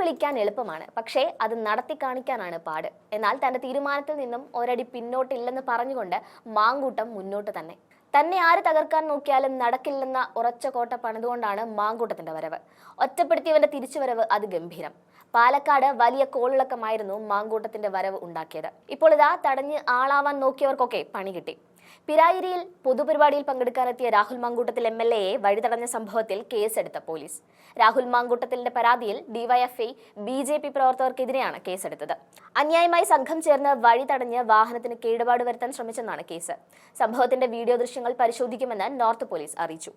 വിളിക്കാൻ എളുപ്പമാണ്, പക്ഷേ അത് നടത്തി കാണിക്കാനാണ് പാട്. എന്നാൽ തന്റെ തീരുമാനത്തിൽ നിന്നും ഒരടി പിന്നോട്ടില്ലെന്ന് പറഞ്ഞുകൊണ്ട് മാങ്കൂട്ടം മുന്നോട്ട് തന്നെ. തന്നെ ആര് തകർക്കാൻ നോക്കിയാലും നടക്കില്ലെന്ന ഉറച്ച കോട്ട പണിതുകൊണ്ടാണ് മാങ്കൂട്ടത്തിന്റെ വരവ്. ഒറ്റപ്പെടുത്തിയവന്റെ തിരിച്ചുവരവ് അതിഗംഭീരം. പാലക്കാട് വലിയ കോളിളക്കമായിരുന്നു മാങ്കൂട്ടത്തിന്റെ വരവ് ഉണ്ടാക്കിയത്. ഇപ്പോൾ ഇതാ തടഞ്ഞ് ആളാവാൻ നോക്കിയവർക്കൊക്കെ പണി കിട്ടി. പിരായിരിയിൽ പൊതുപരിപാടിയിൽ പങ്കെടുക്കാനെത്തിയ രാഹുൽ മാങ്കൂട്ടത്തിൽ MLA വഴിതടഞ്ഞ സംഭവത്തിൽ കേസെടുത്ത പോലീസ്. രാഹുൽ മാങ്കൂട്ടത്തിന്റെ പരാതിയിൽ ഡിവൈഎഫ്ഐ BJP പ്രവർത്തകർക്കെതിരെയാണ് കേസെടുത്തത്. അന്യായമായി സംഘം ചേർന്ന് വഴി തടഞ്ഞ് വാഹനത്തിന് കേടുപാട് വരുത്താൻ ശ്രമിച്ചെന്നാണ് കേസ്. സംഭവത്തിന്റെ വീഡിയോ ദൃശ്യങ്ങൾ പരിശോധിക്കുമെന്ന് നോർത്ത് പോലീസ് അറിയിച്ചു.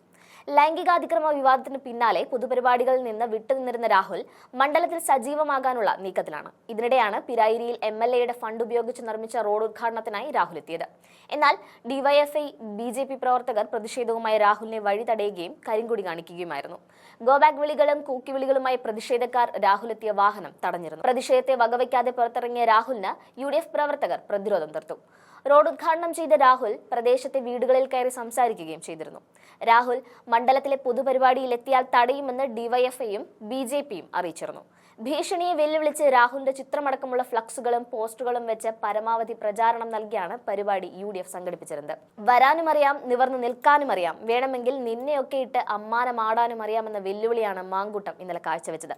ലൈംഗികാതിക്രമ വിവാദത്തിന് പിന്നാലെ പൊതുപരിപാടികളിൽ നിന്ന് വിട്ടുനിന്നിരുന്ന രാഹുൽ മണ്ഡലത്തിൽ സജീവമാകാനുള്ള നീക്കത്തിലാണ്. ഇതിനിടെയാണ് പിരായിരിയിൽ MLAയുടെ ഫണ്ട് ഉപയോഗിച്ച് നിർമ്മിച്ച റോഡ് ഉദ്ഘാടനത്തിനായി രാഹുൽ എത്തിയത്. എന്നാൽ ഡിവൈഎഫ്ഐ BJP പ്രവർത്തകർ പ്രതിഷേധവുമായി രാഹുലിനെ വഴി തടയുകയും കരിങ്കൊടി കാണിക്കുകയുമായിരുന്നു. ഗോബാക്ക് വിളികളും കൂക്കിവിളികളുമായി പ്രതിഷേധക്കാർ രാഹുൽ എത്തിയ വാഹനം തടഞ്ഞിരുന്നു. പ്രതിഷേധത്തെ വകവയ്ക്കാതെ പുറത്തിറങ്ങിയ രാഹുലിന് UDF പ്രവർത്തകർ പ്രതിരോധം തീർത്തു. റോഡ് ഉദ്ഘാടനം ചെയ്ത രാഹുൽ പ്രദേശത്തെ വീടുകളിൽ കയറി സംസാരിക്കുകയും ചെയ്തിരുന്നു. രാഹുൽ മണ്ഡലത്തിലെ പൊതുപരിപാടിയിൽ എത്തിയാൽ തടയുമെന്ന് ഡിവൈഎഫ്ഐയും BJPയും അറിയിച്ചിരുന്നു. ഭീഷണിയെ വെല്ലുവിളിച്ച് രാഹുലിന്റെ ചിത്രമടക്കമുള്ള ഫ്ലക്സുകളും പോസ്റ്ററുകളും വെച്ച് പരമാവധി പ്രചാരണം നൽകിയാണ് പരിപാടി UDF സംഘടിപ്പിച്ചിരുന്നത്. വരാനും അറിയാം, നിവർന്നു നിൽക്കാനും അറിയാം, വേണമെങ്കിൽ നിന്നെയൊക്കെ ഇട്ട് അമ്മാനമാടാനും അറിയാമെന്ന വെല്ലുവിളിയാണ് മാങ്കൂട്ടം ഇന്നലെ കാഴ്ചവെച്ചത്.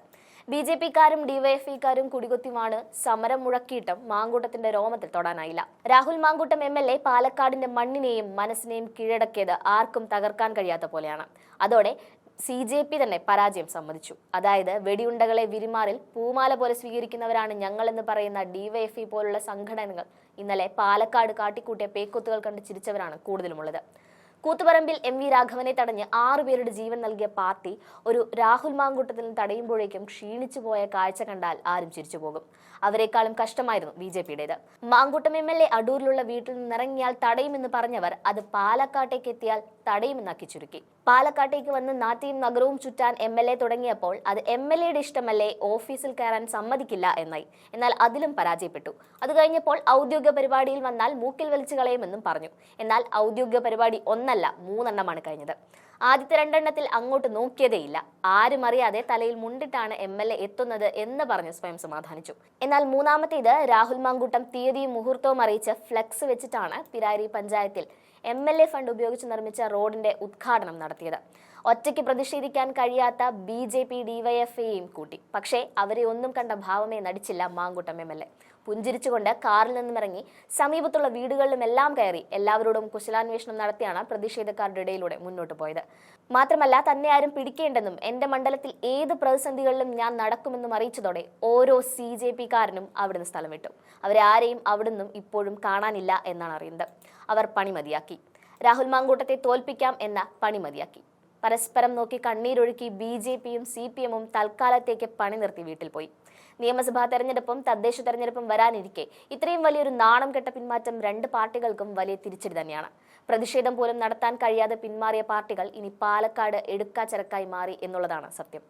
BJPക്കാരും ഡിവൈഎഫ്ഐക്കാരും കുടികൊത്തിവാണ് സമരം മുഴക്കിയിട്ടും മാങ്കൂട്ടത്തിന്റെ രോമത്തിൽ തൊടാനായില്ല. രാഹുൽ മാങ്കൂട്ടം MLA പാലക്കാടിന്റെ മണ്ണിനെയും മനസ്സിനെയും കീഴടക്കിയത് ആർക്കും തകർക്കാൻ കഴിയാത്ത പോലെയാണ്. അതോടെ CJP തന്നെ പരാജയം സമ്മതിച്ചു. അതായത് വെടിയുണ്ടകളെ വിരിമാറിൽ പൂമാല പോലെ സ്വീകരിക്കുന്നവരാണ് ഞങ്ങളെന്ന് പറയുന്ന ഡിവൈഎഫ്ഐ പോലുള്ള സംഘടനകൾ ഇന്നലെ പാലക്കാട് കാട്ടിക്കൂട്ടിയ പേക്കൊത്തുകൾ കണ്ട് ചിരിച്ചവരാണ് കൂടുതലുമുള്ളത്. കൂത്തുപറമ്പിൽ MV രാഘവനെ തടഞ്ഞ് 6 പേരുടെ ജീവൻ നൽകിയ പാർട്ടി ഒരു രാഹുൽ മാങ്കൂട്ടത്തിൽ തടയുമ്പോഴേക്കും ക്ഷീണിച്ചു പോയ കാഴ്ച കണ്ടാൽ ആരും ചിരിച്ചു പോകും. അവരെക്കാളും കഷ്ടമായിരുന്നു BJPയുടേത്. മാങ്കൂട്ടം MLA അടൂരിലുള്ള വീട്ടിൽ നിന്നിറങ്ങിയാൽ തടയുമെന്ന് പറഞ്ഞവർ അത് പാലക്കാട്ടേക്ക് എത്തിയാൽ തടയുമെന്നാക്കി ചുരുക്കി. പാലക്കാട്ടേക്ക് വന്ന് നാട്ടിയും നഗരവും ചുറ്റാൻ MLA തുടങ്ങിയപ്പോൾ അത് MLAയുടെ ഇഷ്ടമല്ലേ, ഓഫീസിൽ കയറാൻ സമ്മതിക്കില്ല എന്നായി. എന്നാൽ അതിലും പരാജയപ്പെട്ടു. അത് കഴിഞ്ഞപ്പോൾ ഔദ്യോഗിക പരിപാടിയിൽ വന്നാൽ മൂക്കിൽ വലിച്ചു കളയുമെന്നും പറഞ്ഞു. എന്നാൽ ഔദ്യോഗിക പരിപാടി 1 അല്ല 3 എണ്ണമാണ് കഴിഞ്ഞത്. ആദ്യത്തെ 2 എണ്ണത്തിൽ അങ്ങോട്ട് നോക്കിയതേയില്ല. ആരും അറിയാതെ തലയിൽ മുണ്ടിട്ടാണ് MLA എത്തുന്നത് എന്ന് പറഞ്ഞ് സ്വയം സമാധാനിച്ചു. എന്നാൽ മൂന്നാമത്തേത് രാഹുൽ മാങ്കൂട്ടം തീയതിയും മുഹൂർത്തവും അറിയിച്ച് ഫ്ലെക്സ് വെച്ചിട്ടാണ് പിരാരി പഞ്ചായത്തിൽ MLA ഫണ്ട് ഉപയോഗിച്ച് നിർമ്മിച്ച റോഡിന്റെ ഉദ്ഘാടനം നടത്തിയത്. ഒറ്റയ്ക്ക് പ്രതിഷേധിക്കാൻ കഴിയാത്ത BJP ഡിവൈഎഫ്ഐയും കൂട്ടി. പക്ഷേ അവരെ ഒന്നും കണ്ട ഭാവമേ നടിച്ചില്ല മാങ്കൂട്ടം MLA. പുഞ്ചിരിച്ചുകൊണ്ട് കാറിൽ നിന്നും ഇറങ്ങി സമീപത്തുള്ള വീടുകളിലുമെല്ലാം കയറി എല്ലാവരോടും കുശലാന്വേഷണം നടത്തിയാണ് പ്രതിഷേധക്കാരുടെ ഇടയിലൂടെ മുന്നോട്ട് പോയത്. മാത്രമല്ല തന്നെ ആരും പിടിക്കേണ്ടെന്നും എന്റെ മണ്ഡലത്തിൽ ഏത് പ്രതിസന്ധികളിലും ഞാൻ നടക്കുമെന്നും അറിയിച്ചതോടെ ഓരോ CJPക്കാരനും അവിടുന്ന് സ്ഥലം വിട്ടു. അവരെ ആരെയും അവിടുന്നും ഇപ്പോഴും കാണാനില്ല എന്നാണ് അറിയുന്നത്. അവർ പണിമതിയാക്കി. രാഹുൽ മാങ്കൂട്ടത്തെ തോൽപ്പിക്കാം എന്ന പണിമതിയാക്കി. പരസ്പരം നോക്കി കണ്ണീരൊഴുക്കി BJPയും CPMും തൽക്കാലത്തേക്ക് പണി നിർത്തി വീട്ടിൽ പോയി. നിയമസഭാ തെരഞ്ഞെടുപ്പും തദ്ദേശ തെരഞ്ഞെടുപ്പും വരാനിരിക്കെ ഇത്രയും വലിയൊരു നാണം കെട്ട പിന്മാറ്റം 2 പാർട്ടികൾക്കും വലിയ തിരിച്ചടി തന്നെയാണ്. പ്രതിഷേധം പോലും നടത്താൻ കഴിയാതെ പിന്മാറിയ പാർട്ടികൾ ഇനി പാലക്കാട് എടുക്കാച്ചരക്കായി മാറി എന്നുള്ളതാണ് സത്യം.